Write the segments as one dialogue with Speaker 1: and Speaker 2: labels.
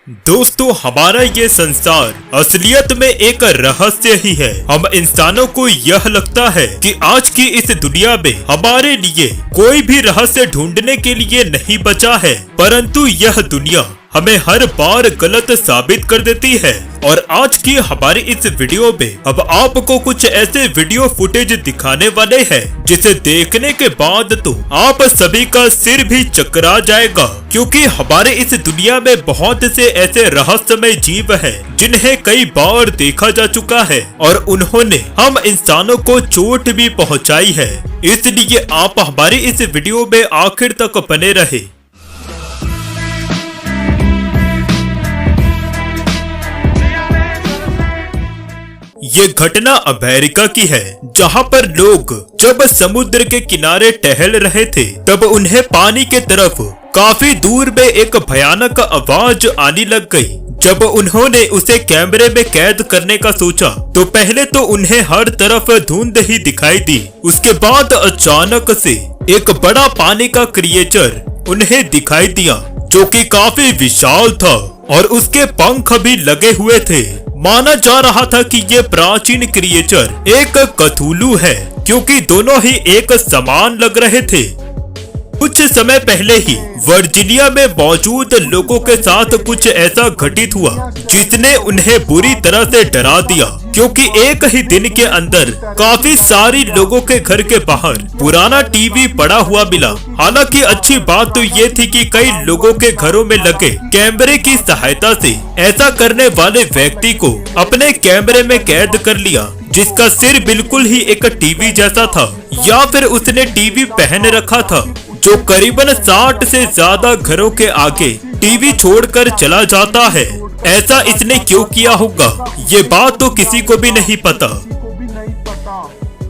Speaker 1: दोस्तों, हमारा ये संसार असलियत में एक रहस्य ही है। हम इंसानों को यह लगता है कि आज की इस दुनिया में हमारे लिए कोई भी रहस्य ढूंढने के लिए नहीं बचा है, परंतु यह दुनिया हमें हर बार गलत साबित कर देती है। और आज की हमारी इस वीडियो में अब आपको कुछ ऐसे वीडियो फुटेज दिखाने वाले हैं जिसे देखने के बाद तो आप सभी का सिर भी चकरा जाएगा, क्योंकि हमारे इस दुनिया में बहुत से ऐसे रहस्यमय जीव हैं जिन्हें कई बार देखा जा चुका है और उन्होंने हम इंसानों को चोट भी पहुंचाई है। इसलिए आप हमारी इस वीडियो में आखिर तक बने रहे। ये घटना अमेरिका की है, जहां पर लोग जब समुद्र के किनारे टहल रहे थे तब उन्हें पानी के तरफ काफी दूर में एक भयानक आवाज आने लग गई। जब उन्होंने उसे कैमरे में कैद करने का सोचा तो पहले तो उन्हें हर तरफ धुंध ही दिखाई दी। उसके बाद अचानक से एक बड़ा पानी का क्रिएचर उन्हें दिखाई दिया, जो कि काफी विशाल था और उसके पंख भी लगे हुए थे। माना जा रहा था कि ये प्राचीन क्रिएचर एक कथुलू है, क्योंकि दोनों ही एक समान लग रहे थे। कुछ समय पहले ही वर्जीनिया में मौजूद लोगों के साथ कुछ ऐसा घटित हुआ जिसने उन्हें बुरी तरह से डरा दिया, क्योंकि एक ही दिन के अंदर काफी सारी लोगों के घर के बाहर पुराना टीवी पड़ा हुआ मिला। हालांकि अच्छी बात तो ये थी कि कई लोगों के घरों में लगे कैमरे की सहायता से ऐसा करने वाले व्यक्ति को अपने कैमरे में कैद कर लिया, जिसका सिर बिल्कुल ही एक टीवी जैसा था, या फिर उसने टीवी पहन रखा था, जो करीबन 60 से ज्यादा घरों के आगे टीवी छोड़कर चला जाता है। ऐसा इसने क्यों किया होगा, ये बात तो किसी को भी नहीं पता।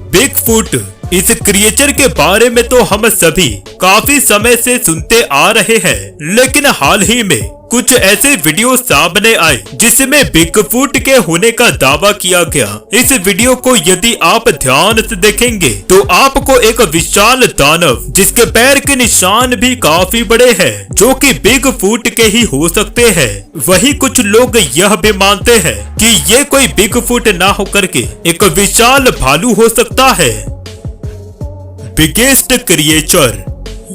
Speaker 1: बिगफुट, इस क्रिएचर के बारे में तो हम सभी काफी समय से सुनते आ रहे हैं, लेकिन हाल ही में कुछ ऐसे वीडियो सामने आए जिसमें बिगफुट के होने का दावा किया गया। इस वीडियो को यदि आप ध्यान से देखेंगे तो आपको एक विशाल दानव जिसके पैर के निशान भी काफी बड़े हैं, जो कि बिगफुट के ही हो सकते हैं। वहीं कुछ लोग यह भी मानते हैं कि ये कोई बिगफुट ना होकर के एक विशाल भालू हो सकता है। बिगेस्ट क्रिएचर,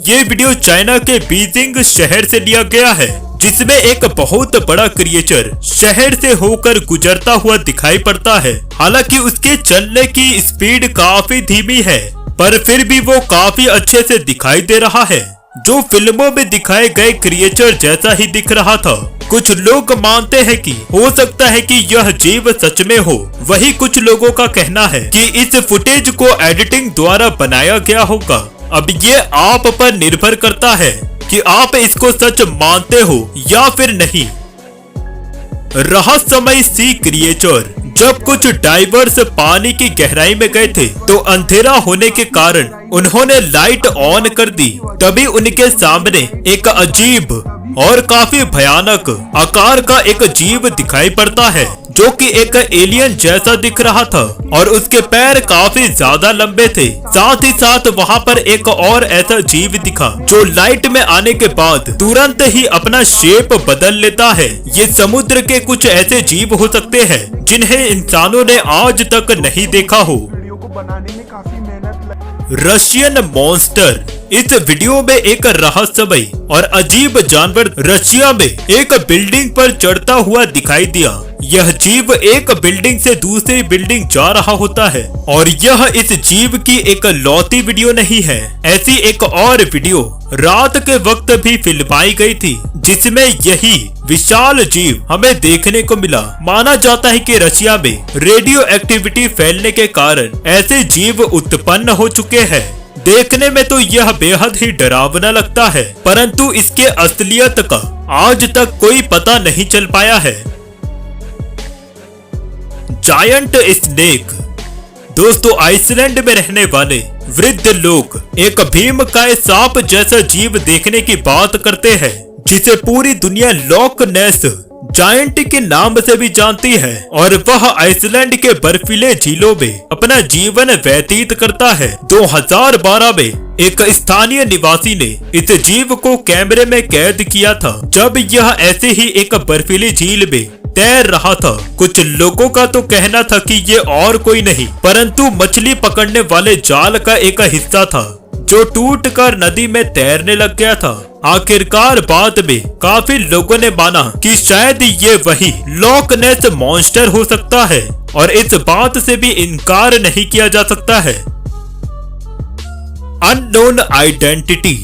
Speaker 1: ये वीडियो चाइना के बीजिंग शहर से लिया गया है, जिसमें एक बहुत बड़ा क्रिएचर शहर से होकर गुजरता हुआ दिखाई पड़ता है। हालांकि उसके चलने की स्पीड काफी धीमी है, पर फिर भी वो काफी अच्छे से दिखाई दे रहा है, जो फिल्मों में दिखाए गए क्रिएचर जैसा ही दिख रहा था। कुछ लोग मानते हैं कि हो सकता है कि यह जीव सच में हो। वही कुछ लोगों का कहना है कि इस फुटेज को एडिटिंग द्वारा बनाया गया होगा। अब ये आप पर निर्भर करता है कि आप इसको सच मानते हो या फिर नहीं। रहस्यमय सी क्रिएचर, जब कुछ डाइवर्स पानी की गहराई में गए थे तो अंधेरा होने के कारण उन्होंने लाइट ऑन कर दी। तभी उनके सामने एक अजीब और काफी भयानक आकार का एक जीव दिखाई पड़ता है, जो कि एक एलियन जैसा दिख रहा था और उसके पैर काफी ज्यादा लंबे थे। साथ ही साथ वहाँ पर एक और ऐसा जीव दिखा जो लाइट में आने के बाद तुरंत ही अपना शेप बदल लेता है। ये समुद्र के कुछ ऐसे जीव हो सकते हैं जिन्हें इंसानों ने आज तक नहीं देखा हो। रशियन मॉन्स्टर, इस वीडियो में एक रहस्यमय और अजीब जानवर रशिया में एक बिल्डिंग पर चढ़ता हुआ दिखाई दिया। यह जीव एक बिल्डिंग से दूसरी बिल्डिंग जा रहा होता है और यह इस जीव की एक लौती वीडियो नहीं है। ऐसी एक और वीडियो रात के वक्त भी फिल्माई गई थी, जिसमें यही विशाल जीव हमें देखने को मिला। माना जाता है कि रशिया में रेडियो एक्टिविटी फैलने के कारण ऐसे जीव उत्पन्न हो चुके हैं। देखने में तो यह बेहद ही डरावना लगता है, परंतु इसके असलियत का आज तक कोई पता नहीं चल पाया है। जायंट स्नेक, दोस्तों आइसलैंड में रहने वाले वृद्ध लोग एक भीमकाय सांप जैसा जीव देखने की बात करते हैं, जिसे पूरी दुनिया लॉक नेस जायंट के नाम से भी जानती है, और वह आइसलैंड के बर्फीले झीलों में अपना जीवन व्यतीत करता है। 2012 में एक स्थानीय निवासी ने इस जीव को कैमरे में कैद किया था जब यह ऐसे ही एक बर्फीली झील में तैर रहा था। कुछ लोगों का तो कहना था कि ये और कोई नहीं परंतु मछली पकड़ने वाले जाल का एक हिस्सा था जो टूटकर नदी में तैरने लग गया था। आखिरकार बाद में काफी लोगों ने माना कि शायद ये वही लॉक नेस मॉन्स्टर हो सकता है और इस बात से भी इनकार नहीं किया जा सकता है। Unknown identity.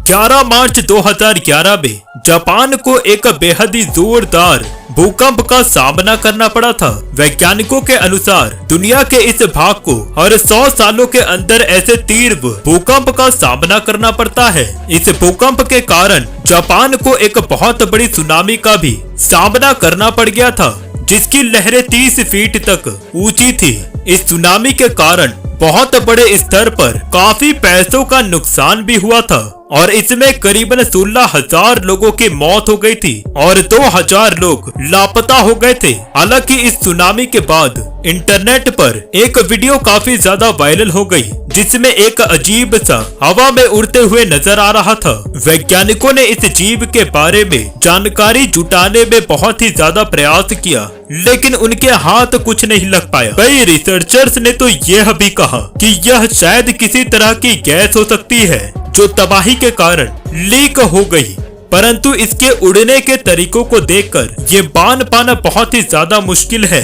Speaker 1: 11 मार्च 2011 में जापान को एक बेहद ही जोरदार भूकंप का सामना करना पड़ा था। वैज्ञानिकों के अनुसार दुनिया के इस भाग को हर 100 सालों के अंदर ऐसे तीव्र भूकंप का सामना करना पड़ता है। इस भूकंप के कारण जापान को एक बहुत बड़ी सुनामी का भी सामना करना पड़ गया था जिसकी लहरें 30 फीट तक ऊंची थी। इस सुनामी के कारण बहुत बड़े स्तर पर काफी पैसों का नुकसान भी हुआ था और इसमें करीबन 16,000 लोगों की मौत हो गई थी और 2,000 लोग लापता हो गए थे। हालांकि इस सुनामी के बाद इंटरनेट पर एक वीडियो काफी ज्यादा वायरल हो गई जिसमें एक अजीब सा हवा में उड़ते हुए नजर आ रहा था। वैज्ञानिकों ने इस जीव के बारे में जानकारी जुटाने में बहुत ही ज्यादा प्रयास किया लेकिन उनके हाथ कुछ नहीं लग पाया। कई रिसर्चर्स ने तो यह भी कहा कि यह शायद किसी तरह की गैस हो सकती है जो तबाही के कारण लीक हो गई, परंतु इसके उड़ने के तरीकों को देखकर ये मान पाना बहुत ही ज्यादा मुश्किल है।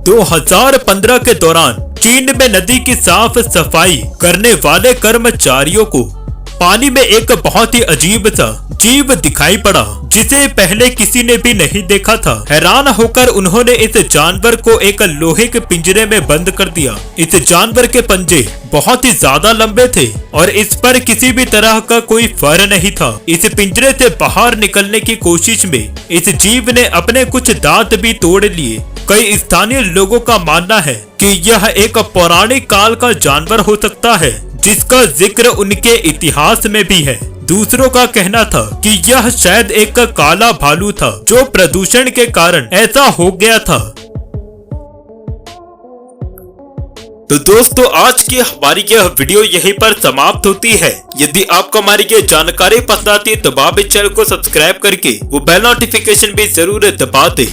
Speaker 1: 2015 के दौरान चीन में नदी की साफ सफाई करने वाले कर्मचारियों को पानी में एक बहुत ही अजीब सा जीव दिखाई पड़ा जिसे पहले किसी ने भी नहीं देखा था। हैरान होकर उन्होंने इस जानवर को एक लोहे के पिंजरे में बंद कर दिया। इस जानवर के पंजे बहुत ही ज्यादा लंबे थे और इस पर किसी भी तरह का कोई फर नहीं था। इस पिंजरे से बाहर निकलने की कोशिश में इस जीव ने अपने कुछ दांत भी तोड़ लिए। कई स्थानीय लोगों का मानना है कि यह एक पौराणिक काल का जानवर हो सकता है जिसका जिक्र उनके इतिहास में भी है। दूसरों का कहना था कि यह शायद एक काला भालू था जो प्रदूषण के कारण ऐसा हो गया था। तो दोस्तों आज की हमारी यह वीडियो यहीं पर समाप्त होती है। यदि आपको हमारी ये जानकारी पसंद आती है तो आप इस चैनल को सब्सक्राइब करके वो बेल नोटिफिकेशन भी जरूर दबा दें